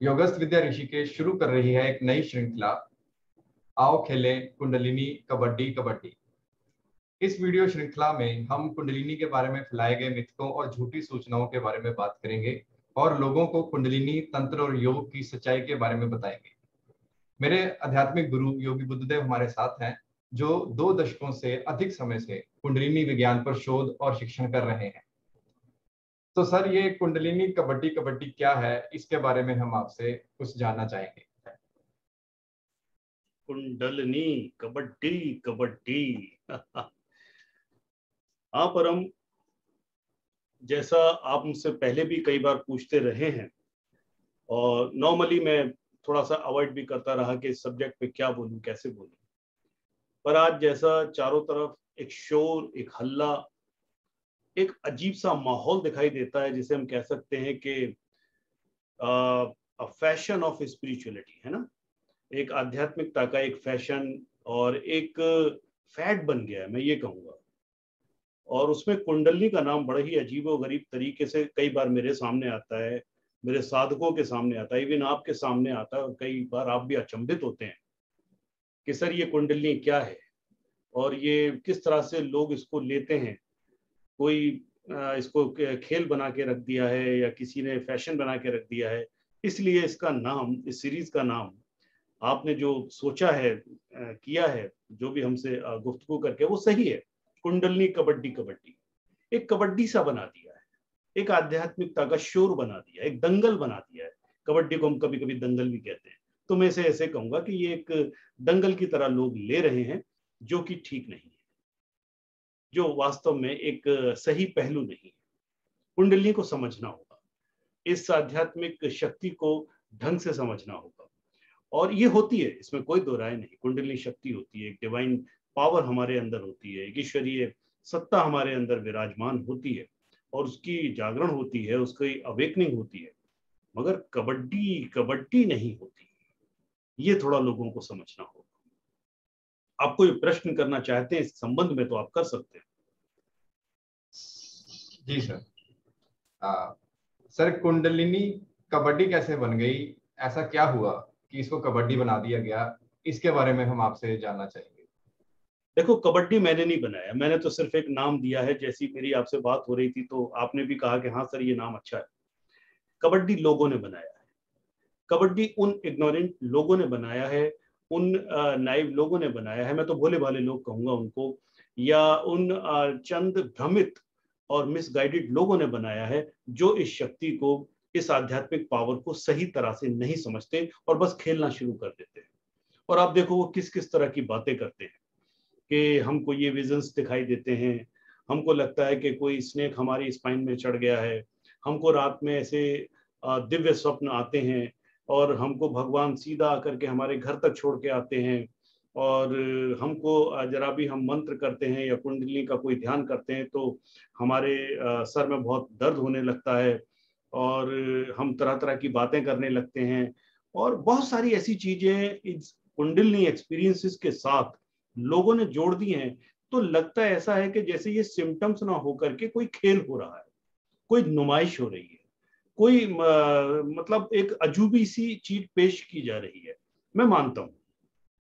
योगस्थ विद्या ऋषिकेश शुरू कर रही है एक नई श्रृंखला, आओ खेलें कुंडलिनी कबड्डी कबड्डी। इस वीडियो श्रृंखला में हम कुंडलिनी के बारे में फैलाए गए मिथकों और झूठी सूचनाओं के बारे में बात करेंगे और लोगों को कुंडलिनी तंत्र और योग की सच्चाई के बारे में बताएंगे। मेरे आध्यात्मिक गुरु योगी बुद्धदेव हमारे साथ हैं, जो 2 दशकों से अधिक समय से कुंडलिनी विज्ञान पर शोध और शिक्षण कर रहे हैं। तो सर, ये कुंडलिनी कबड्डी कबड्डी क्या है, इसके बारे में हम आपसे कुछ जानना चाहेंगे। कुंडलिनी कबड्डी कबड्डी हाँ परम, जैसा आप मुझसे पहले भी कई बार पूछते रहे हैं और नॉर्मली मैं थोड़ा सा अवॉइड भी करता रहा कि इस सब्जेक्ट पे क्या बोलूं, कैसे बोलूं, पर आज जैसा चारों तरफ एक शोर, एक हल्ला, एक अजीब सा माहौल दिखाई देता है, जिसे हम कह सकते हैं कि फैशन ऑफ स्पिरिचुअलिटी है ना, एक आध्यात्मिकता का एक फैशन और एक फैड बन गया है, मैं ये कहूँगा। और उसमें कुंडली का नाम बड़ा ही अजीब और गरीब तरीके से कई बार मेरे सामने आता है, मेरे साधकों के सामने आता है, इवन आपके सामने आता है, और कई बार आप भी अचंभित होते हैं कि सर ये कुंडली क्या है और ये किस तरह से लोग इसको लेते हैं। कोई इसको खेल बना के रख दिया है या किसी ने फैशन बना के रख दिया है, इसलिए इसका नाम, इस सीरीज का नाम आपने जो सोचा है, किया है, जो भी हमसे गुफ्तगू करके, वो सही है। कुंडलिनी कबड्डी कबड्डी एक कबड्डी सा बना दिया है, एक आध्यात्मिकता का शोर बना दिया, एक दंगल बना दिया है। कबड्डी को हम कभी कभी दंगल भी कहते हैं, तो मैं इसे ऐसे कहूंगा कि ये एक दंगल की तरह लोग ले रहे हैं, जो कि ठीक नहीं है, जो वास्तव में एक सही पहलू नहीं है। कुंडलिनी को समझना होगा, इस आध्यात्मिक शक्ति को ढंग से समझना होगा, और ये होती है, इसमें कोई दो राय नहीं। कुंडलिनी शक्ति होती है, एक डिवाइन पावर हमारे अंदर होती है, एक ईश्वरीय सत्ता हमारे अंदर विराजमान होती है, और उसकी जागरण होती है, उसकी अवेकनिंग होती है, मगर कबड्डी कबड्डी नहीं होती। ये थोड़ा लोगों को समझना होगा। आप कोई प्रश्न करना चाहते हैं इस संबंध में तो आप कर सकते हैं। जी सर। सर, कुंडलिनी कबड्डी कैसे बन गई? ऐसा क्या हुआ कि इसको कबड्डी बना दिया गया? इसके बारे में हम आपसे जानना चाहेंगे। देखो, कबड्डी मैंने नहीं बनाया, मैंने तो सिर्फ एक नाम दिया है। जैसी मेरी आपसे बात हो रही थी तो आपने भी कहा कि हाँ सर ये नाम अच्छा है। कबड्डी लोगों ने बनाया है, कबड्डी उन इग्नोरेंट लोगों ने बनाया है, उन नाइव लोगों ने बनाया है, मैं तो भोले भाले लोग कहूंगा उनको, या उन चंद भ्रमित और मिसगाइडेड लोगों ने बनाया है, जो इस शक्ति को, इस आध्यात्मिक पावर को सही तरह से नहीं समझते और बस खेलना शुरू कर देते हैं। और आप देखो वो किस किस तरह की बातें करते हैं कि हमको ये विजन्स दिखाई देते हैं, हमको लगता है कि कोई स्नेक हमारी स्पाइन में चढ़ गया है, हमको रात में ऐसे दिव्य स्वप्न आते हैं, और हमको भगवान सीधा आकर के हमारे घर तक छोड़ के आते हैं, और हमको जरा भी हम मंत्र करते हैं या कुंडली का कोई ध्यान करते हैं तो हमारे सर में बहुत दर्द होने लगता है, और हम तरह तरह की बातें करने लगते हैं, और बहुत सारी ऐसी चीजें इस कुंडली एक्सपीरियंसेस के साथ लोगों ने जोड़ दी हैं। तो लगता है ऐसा है कि जैसे ये सिम्टम्स ना होकर के कोई खेल हो रहा है, कोई नुमाइश हो रही है, कोई मतलब एक अजूबी सी चीज पेश की जा रही है। मैं मानता हूँ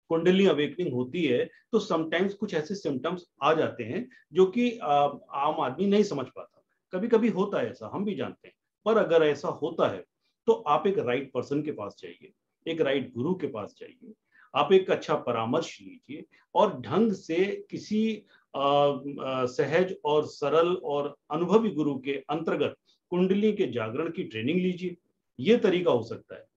कुंडली अवेकनिंग होती है तो समटाइम्स कुछ ऐसे सिम्टम्स आ जाते हैं जो कि आम आदमी नहीं समझ पाता। कभी कभी होता है ऐसा, हम भी जानते हैं। पर अगर ऐसा होता है तो आप एक राइट पर्सन के पास जाइए, एक राइट गुरु के पास जाइए, आप एक अच्छा परामर्श लीजिए, और ढंग से किसी सहज और सरल और अनुभवी गुरु के अंतर्गत कुंडली के जागरण की ट्रेनिंग लीजिए। ये तरीका हो सकता है।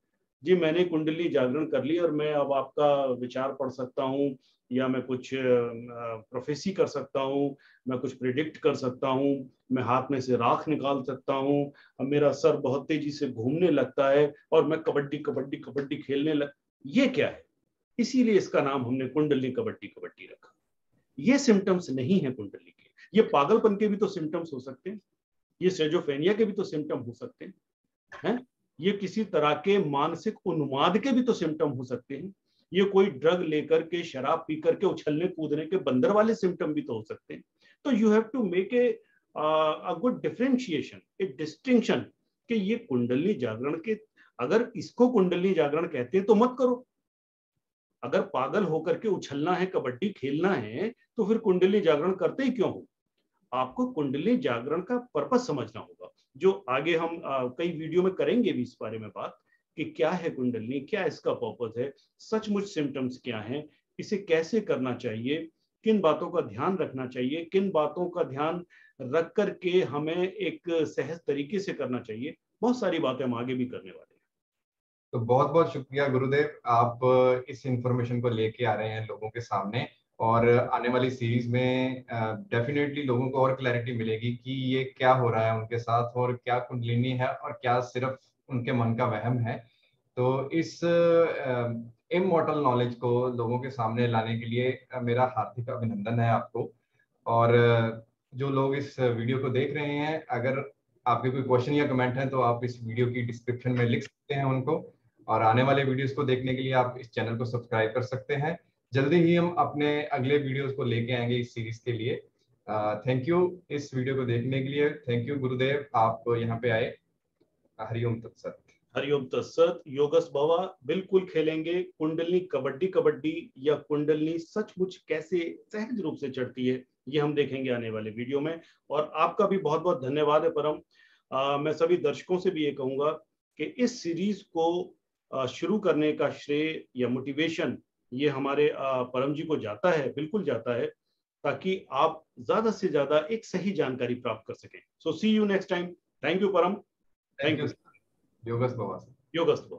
जी, मैंने कुंडली जागरण कर ली और मैं अब आपका विचार पढ़ सकता हूँ, या मैं कुछ प्रोफेसी कर सकता हूँ, मैं कुछ प्रिडिक्ट कर सकता हूँ, मैं हाथ में से राख निकाल सकता हूँ, अब मेरा सर बहुत तेजी से घूमने लगता है और मैं कबड्डी कबड्डी कबड्डी खेलने लग। ये क्या है? इसीलिए इसका नाम हमने कुंडली कबड्डी कबड्डी रखा। ये सिम्टम्स नहीं है कुंडली के, ये पागलपन के भी तो सिम्टम्स हो सकते हैं, ये सेजोफेनिया के भी तो सिम्टम हो सकते हैं, ये किसी तरह के मानसिक उन्माद के भी तो सिम्टम हो सकते हैं, ये कोई ड्रग लेकर के, शराब पी करके उछलने कूदने के बंदर वाले सिम्टम भी तो हो सकते हैं। तो you have to make a good differentiation, a distinction कि ये कुंडली जागरण के अगर इसको कुंडली जागरण कहते हैं तो मत करो। अगर पागल होकर के उछलना है, कबड्डी खेलना है, तो फिर कुंडली जागरण करते ही क्यों हो? आपको कुंडली जागरण का पर्पस समझना होगा, जो आगे हम कई वीडियो में करेंगे भी इस बारे में बात, कि क्या है कुंडली, क्या इसका पर्पस है, सचमुच सिम्टम्स क्या हैं, इसे कैसे करना चाहिए, किन बातों का ध्यान रखना चाहिए, किन बातों का ध्यान रख करके हमें एक सहज तरीके से करना चाहिए। बहुत सारी बातें हम आगे भी करने वाले हैं। तो बहुत बहुत शुक्रिया गुरुदेव, आप इस इंफॉर्मेशन को लेके आ रहे हैं लोगों के सामने, और आने वाली सीरीज में डेफिनेटली लोगों को और क्लैरिटी मिलेगी कि ये क्या हो रहा है उनके साथ, और क्या कुंडलिनी है और क्या सिर्फ उनके मन का वहम है। तो इस इमॉर्टल नॉलेज को लोगों के सामने लाने के लिए मेरा हार्दिक अभिनंदन है आपको। और जो लोग इस वीडियो को देख रहे हैं, अगर आपके कोई क्वेश्चन या कमेंट है तो आप इस वीडियो की डिस्क्रिप्शन में लिख सकते हैं उनको, और आने वाले वीडियोस को देखने के लिए आप इस चैनल को सब्सक्राइब कर सकते हैं। जल्दी ही हम अपने अगले वीडियोस को लेके आएंगे इस सीरीज के लिए। थैंक यू इस वीडियो को देखने के लिए। थैंक यू गुरुदेव, आप यहाँ पे आए। हरिओम तत्सत। हरिओम तत्सत। योगस भवा। बिल्कुल खेलेंगे कुंडलनी कबड्डी। कबड्डी या कुंडलनी सचमुच कैसे सहज रूप से चढ़ती है, ये हम देखेंगे आने वाले वीडियो में। और आपका भी बहुत बहुत धन्यवाद है परम। मैं सभी दर्शकों से भी ये कहूंगा कि इस सीरीज को शुरू करने का श्रेय या मोटिवेशन ये हमारे परम जी को जाता है, बिल्कुल जाता है, ताकि आप ज्यादा से ज्यादा एक सही जानकारी प्राप्त कर सकें। So see you next time. Thank you परम। Thank thank you. यू। योगस भवा। योगस्तु।